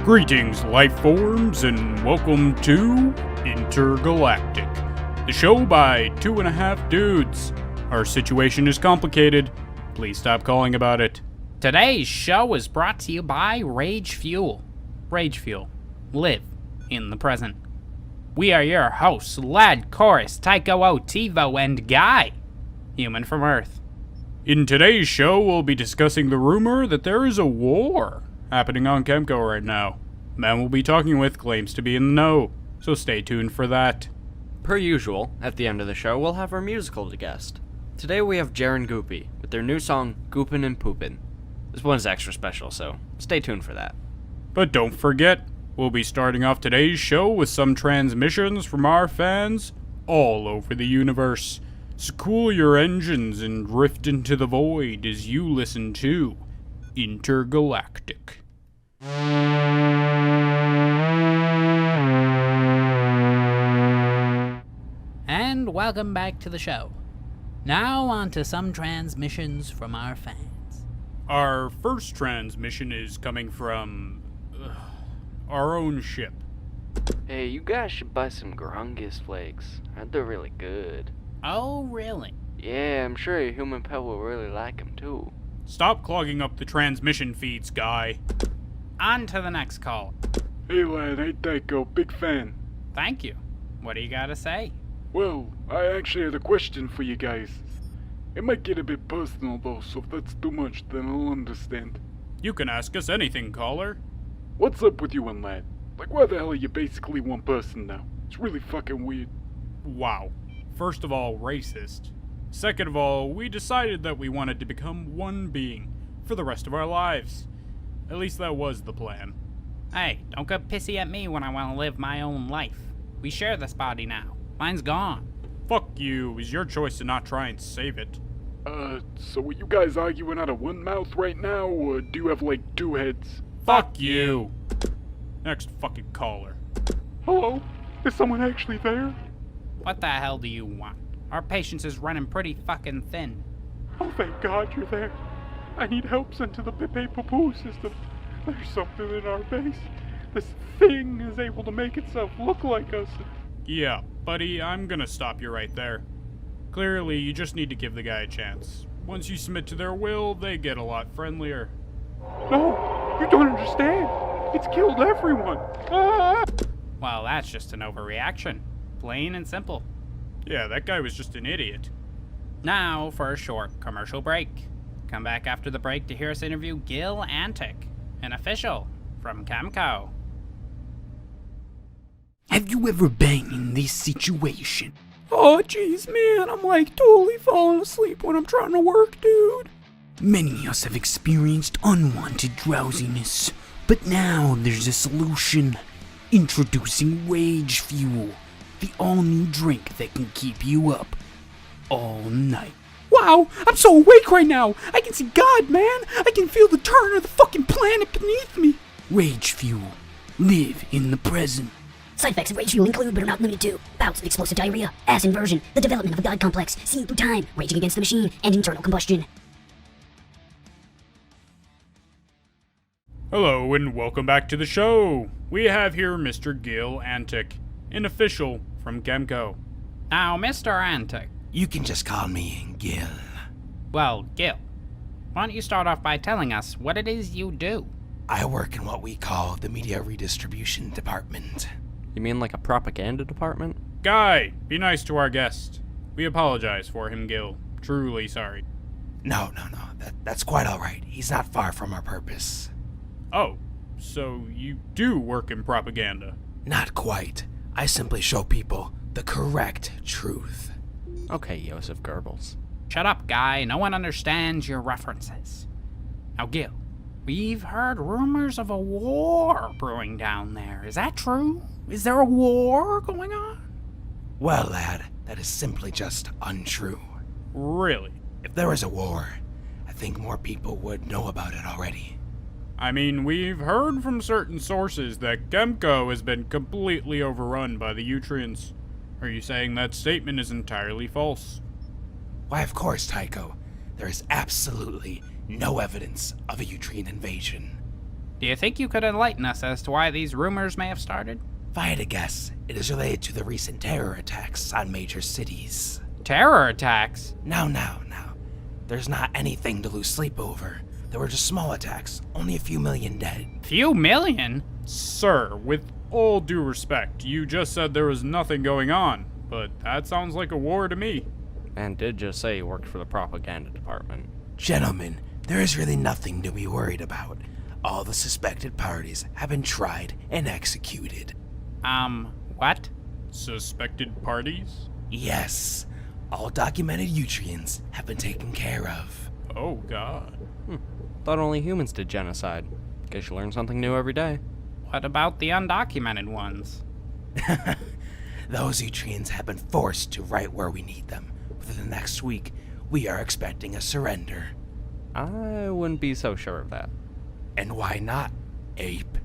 Greetings, life forms, and welcome to Intergalactic, the show by 2.5 dudes. Our situation is complicated. Please stop calling about it. Today's show is brought to you by Rage Fuel. Rage Fuel. Live in the present. We are your hosts, Lad, Chorus, Tyko, Tivo, and Guy, human from Earth. In today's show, we'll be discussing the rumor that there is a war happening on Kemko right now. The man we'll be talking with claims to be in the know, so stay tuned for that. Per usual, at the end of the show, we'll have our musical guest. Today we have Jaren Goopy with their new song, Goopin' and Poopin'. This one's extra special, so stay tuned for that. But don't forget, we'll be starting off today's show with some transmissions from our fans all over the universe. So cool your engines and drift into the void as you listen to Intergalactic. And welcome back to the show. Now on to some transmissions from our fans. Our first transmission is coming from our own ship. Hey, you guys should buy some Grungus flakes. They're really good. Oh, really? Yeah, I'm sure your human pet will really like them too. Stop clogging up the transmission feeds, Guy. On to the next call. Hey lad, hey Tyko, big fan. Thank you. What do you gotta say? Well, I actually had a question for you guys. It might get a bit personal though, so if that's too much, then I'll understand. You can ask us anything, caller. What's up with you and Lad? Like, why the hell are you basically one person now? It's really fucking weird. Wow. First of all, racist. Second of all, we decided that we wanted to become one being for the rest of our lives. At least that was the plan. Hey, don't get pissy at me when I want to live my own life. We share this body now. Mine's gone. Fuck you. It was your choice to not try and save it. So are you guys arguing out of one mouth right now, or do you have like two heads? Fuck you. Next fucking caller. Hello? Is someone actually there? What the hell do you want? Our patience is running pretty fucking thin. Oh, thank God you're there. I need help sent to the Pepe Poo system. There's something in our base. This thing is able to make itself look like us. Yeah, buddy, I'm gonna stop you right there. Clearly, you just need to give the guy a chance. Once you submit to their will, they get a lot friendlier. No, you don't understand. It's killed everyone. Ah! Well, that's just an overreaction. Plain and simple. Yeah, that guy was just an idiot. Now for a short commercial break. Come back after the break to hear us interview Gil Antic, an official from Kemko. Have you ever been in this situation? Oh, jeez, man, I'm like totally falling asleep when I'm trying to work, dude. Many of us have experienced unwanted drowsiness, but now there's a solution. Introducing Rage Fuel, the all-new drink that can keep you up all night. Wow, I'm so awake right now. I can see God, man. I can feel the turn of the fucking planet beneath me. Rage Fuel. Live in the present. Side effects of Rage Fuel include, but are not limited to, bouts of explosive diarrhea, ass inversion, the development of a God complex, seen through time, raging against the machine, and internal combustion. Hello, and welcome back to the show. We have here Mr. Gil Antic, an official from Kemko. Now, Mr. Antic. You can just call me Gil. Well, Gil, why don't you start off by telling us what it is you do? I work in what we call the media redistribution department. You mean like a propaganda department? Guy, be nice to our guest. We apologize for him, Gil. Truly sorry. No, that's quite alright. He's not far from our purpose. Oh, so you do work in propaganda? Not quite. I simply show people the correct truth. Okay, Joseph Goebbels. Shut up, Guy. No one understands your references. Now, Gil, we've heard rumors of a war brewing down there. Is that true? Is there a war going on? Well, lad, that is simply just untrue. Really? If there was a war, I think more people would know about it already. I mean, we've heard from certain sources that Kemko has been completely overrun by the Utrians. Are you saying that statement is entirely false? Why, of course, Tyko. There is absolutely no evidence of a Utrian invasion. Do you think you could enlighten us as to why these rumors may have started? If I had to guess, it is related to the recent terror attacks on major cities. Terror attacks? Now. There's not anything to lose sleep over. There were just small attacks, only a few million dead. Few million? Sir, with all due respect, you just said there was nothing going on, but that sounds like a war to me. Man did just say he worked for the propaganda department. Gentlemen, there is really nothing to be worried about. All the suspected parties have been tried and executed. What? Suspected parties? Yes, all documented Utrians have been taken care of. Oh, God. Thought only humans did genocide. Guess you learn something new every day. What about the undocumented ones? Those Utrians have been forced to right where we need them. Within the next week, we are expecting a surrender. I wouldn't be so sure of that. And why not, ape?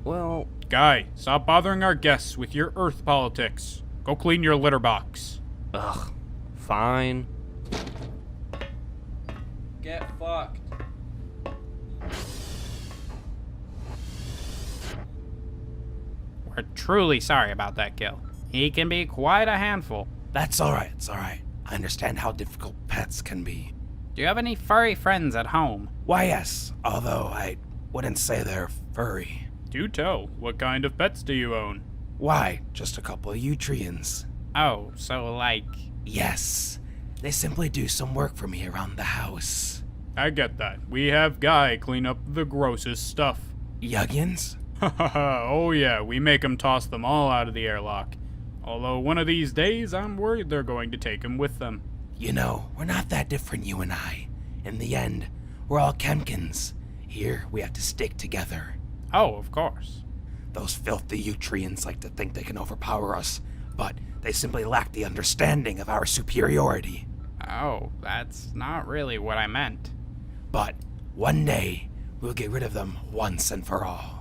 Well, Guy, stop bothering our guests with your Earth politics. Go clean your litter box. ugh, fine. Get fucked. We're truly sorry about that, Gil. He can be quite a handful. That's alright, it's alright. I understand how difficult pets can be. Do you have any furry friends at home? Why, yes, although I wouldn't say they're furry. Do tell, what kind of pets do you own? Why, just a couple of Utrians. Oh, so like... Yes, they simply do some work for me around the house. I get that. We have Guy clean up the grossest stuff. Yuggins? Oh yeah, we make him toss them all out of the airlock. Although one of these days, I'm worried they're going to take him with them. You know, we're not that different, you and I. In the end, we're all Kemkins. Here, we have to stick together. Oh, of course. Those filthy Utrians like to think they can overpower us, but they simply lack the understanding of our superiority. Oh, that's not really what I meant. But one day, we'll get rid of them once and for all.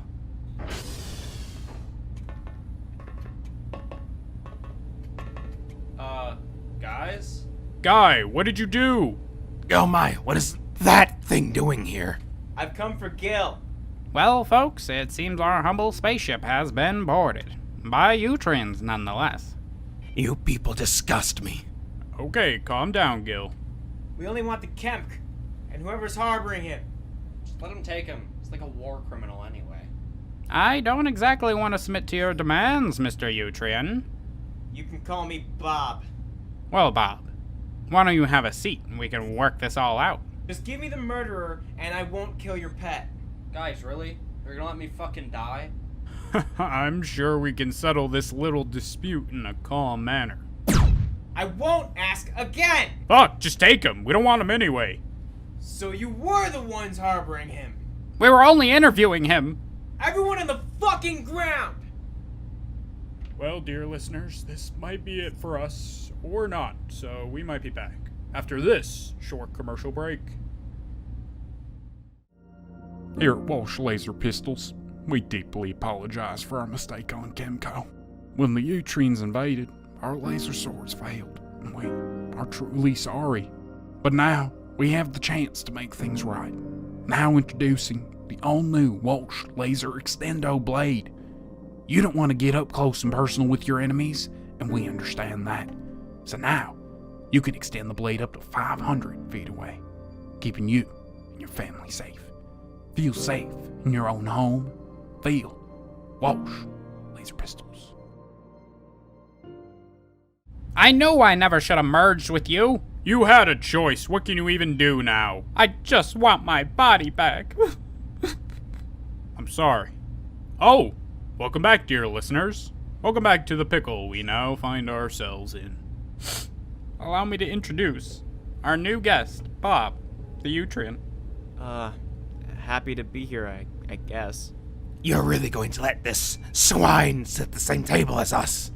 Guys? Guy, what did you do? Oh my, what is that thing doing here? I've come for Gil. Well, folks, it seems our humble spaceship has been boarded. By Utrians, nonetheless. You people disgust me. Okay, calm down, Gil. We only want the Kemk, and whoever's harboring him. Just let him take him. He's like a war criminal anyway. I don't exactly want to submit to your demands, Mr. Utrian. You can call me Bob. Well, Bob, why don't you have a seat and we can work this all out? Just give me the murderer, and I won't kill your pet. Guys, really? You're gonna let me fucking die? I'm sure we can settle this little dispute in a calm manner. I won't ask again! Fuck, just take him. We don't want him anyway. So you were the ones harboring him. We were only interviewing him. Everyone on the fucking ground! Well, dear listeners, this might be it for us, or not, so we might be back after this short commercial break. Here at Walsh Laser Pistols, we deeply apologize for our mistake on Kemko. When the Utrians invaded, our laser swords failed, and we are truly sorry. But now, we have the chance to make things right. Now introducing the all-new Walsh Laser Extendo Blade. You don't want to get up close and personal with your enemies, and we understand that. So now, you can extend the blade up to 500 feet away, keeping you and your family safe. Feel safe in your own home. Feel Walsh Laser Pistols. I knew I never should have merged with you. You had a choice. What can you even do now? I just want my body back. I'm sorry. Oh, welcome back, dear listeners. Welcome back to the pickle we now find ourselves in. Allow me to introduce our new guest, Bob, the Utrian. Happy to be here, I guess. You're really going to let this swine sit at the same table as us?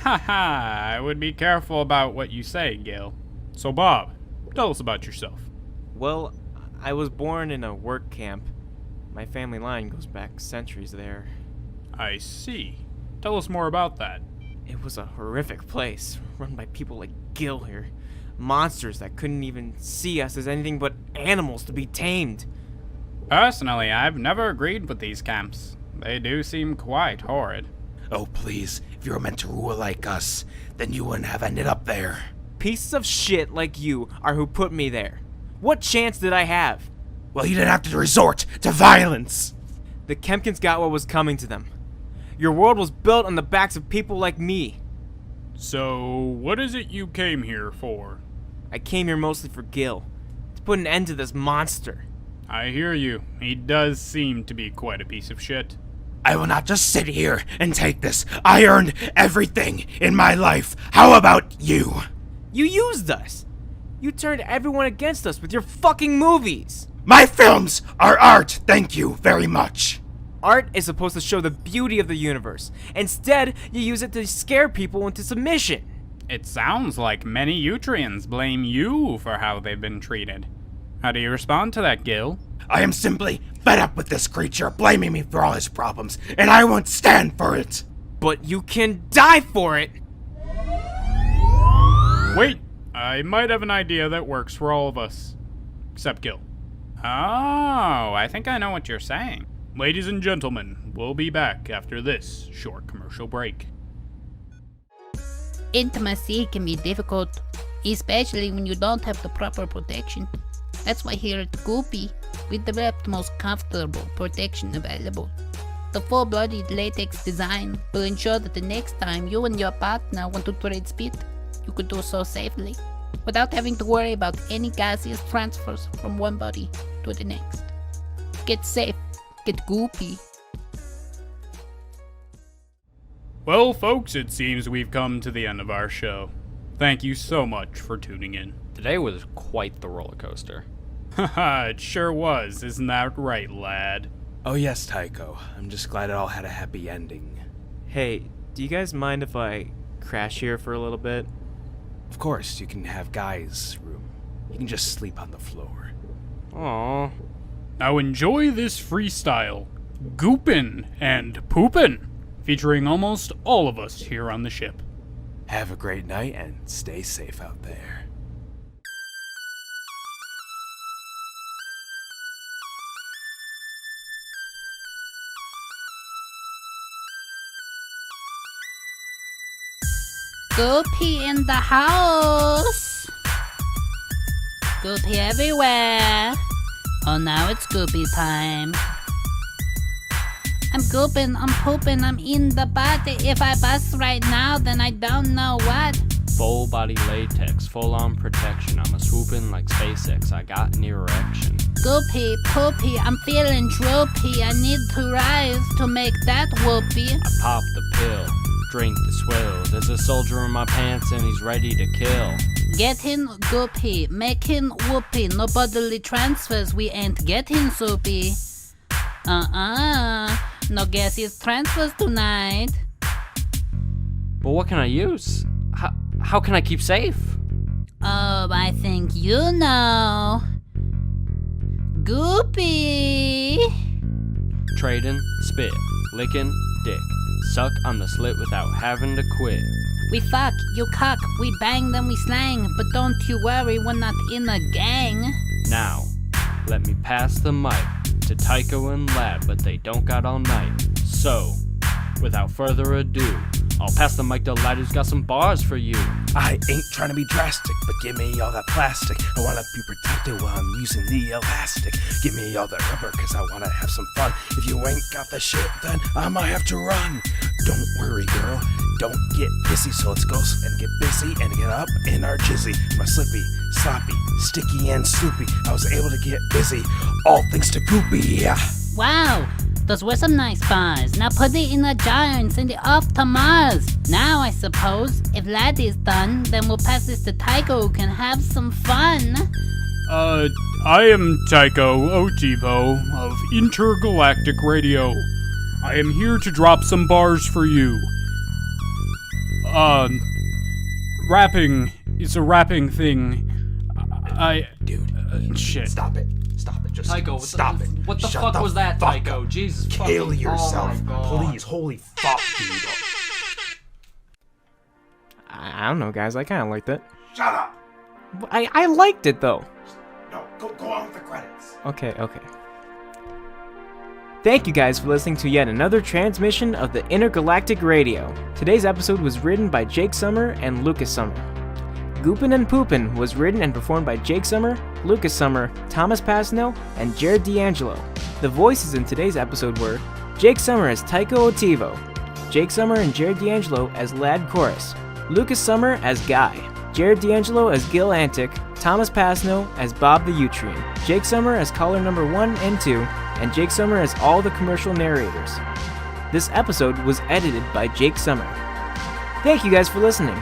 Haha, I would be careful about what you say, Gil. So, Bob, tell us about yourself. Well, I was born in a work camp. My family line goes back centuries there. I see. Tell us more about that. It was a horrific place, run by people like Gil here. Monsters that couldn't even see us as anything but animals to be tamed. Personally, I've never agreed with these camps. They do seem quite horrid. Oh, please, if you were meant to rule like us, then you wouldn't have ended up there. Pieces of shit like you are who put me there. What chance did I have? Well, you didn't have to resort to violence. The Kemkins got what was coming to them. Your world was built on the backs of people like me. So, what is it you came here for? I came here mostly for Gil, to put an end to this monster. I hear you. He does seem to be quite a piece of shit. I will not just sit here and take this. I earned everything in my life. How about you? You used us. You turned everyone against us with your fucking movies. My films are art, thank you very much. Art is supposed to show the beauty of the universe. Instead, you use it to scare people into submission. It sounds like many Utrians blame you for how they've been treated. How do you respond to that, Gil? I am simply fed up with this creature blaming me for all his problems, and I won't stand for it. But you can die for it. Wait, I might have an idea that works for all of us. Except Gil. Oh, I think I know what you're saying. Ladies and gentlemen, we'll be back after this short commercial break. Intimacy can be difficult, especially when you don't have the proper protection. That's why here at Goopy, we developed the most comfortable protection available. The full-blooded latex design will ensure that the next time you and your partner want to trade spit, you could do so safely, without having to worry about any gaseous transfers from one body to the next. Get safe, get goopy. Well, folks, it seems we've come to the end of our show. Thank you so much for tuning in. Today was quite the roller coaster. Haha, it sure was, isn't that right, lad? Oh yes, Tyko. I'm just glad it all had a happy ending. Hey, do you guys mind if I crash here for a little bit? Of course, you can have Guy's room. You can just sleep on the floor. Aww. Now enjoy this freestyle, Goopin' and Poopin', featuring almost all of us here on the ship. Have a great night and stay safe out there. Goopy in the house! Goopy everywhere! Oh, now it's Goopy time. I'm gooping, I'm pooping, I'm in the body. If I bust right now, then I don't know what. Full body latex, full on protection. I'm a swooping like SpaceX. I got an erection. Goopy, poopy, I'm feeling droopy. I need to rise to make that whoopee. I pop the pill, drink the swill. There's a soldier in my pants and he's ready to kill. Getting goopy, making whoopee. No bodily transfers, we ain't getting soupy. No gaseous transfers tonight. But what can I use? How can I keep safe? Oh, I think you know. Goopy! Trading, spit, licking, dick. Suck on the slit without having to quit. We fuck, you cuck, we bang, then we slang. But don't you worry, we're not in a gang. Now, let me pass the mic to Tyko and Lad, but they don't got all night. So, without further ado, I'll pass the mic to Lad who's got some bars for you. I ain't trying to be drastic, but give me all that plastic. I wanna be protected while I'm using the elastic. Give me all that rubber, cause I wanna have some fun. If you ain't got the shit, then I might have to run. Don't worry, girl, don't get pissy, so let's go and get busy and get up in our jizzy. My slippy, sloppy, sticky and soupy. I was able to get busy, all thanks to Goopy, yeah. Wow, those were some nice bars. Now put it in a jar and send it off to Mars. Now I suppose, if Lad is done, then we'll pass this to Tyko who can have some fun. I am Tyko Otivo of Intergalactic Radio. I am here to drop some bars for you. Rapping is a rapping thing. Dude, shit. Stop it. Just Tyko, stop it. What the Shut fuck the was that, fuck Tyko? up. Jesus Kill fucking... yourself, oh my God. please. Holy fuck, dude. I don't know, guys. I kind of liked it. Shut up. I liked it, though. No, go on with the credits. Okay. Thank you guys for listening to yet another transmission of the Intergalactic Radio. Today's episode was written by Jake Summer and Lucas Summer. Goopin' and Poopin' was written and performed by Jake Summer, Lucas Summer, Thomas Pasno, and Jared D'Angelo. The voices in today's episode were Jake Summer as Tyko Otivo, Jake Summer and Jared D'Angelo as Lad Chorus, Lucas Summer as Guy, Jared D'Angelo as Gil Antic, Thomas Pasno as Bob the Utrine, Jake Summer as caller number 1 and 2, and Jake Summer as all the commercial narrators. This episode was edited by Jake Summer. Thank you guys for listening.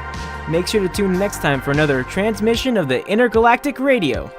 Make sure to tune in next time for another transmission of the Intergalactic Radio.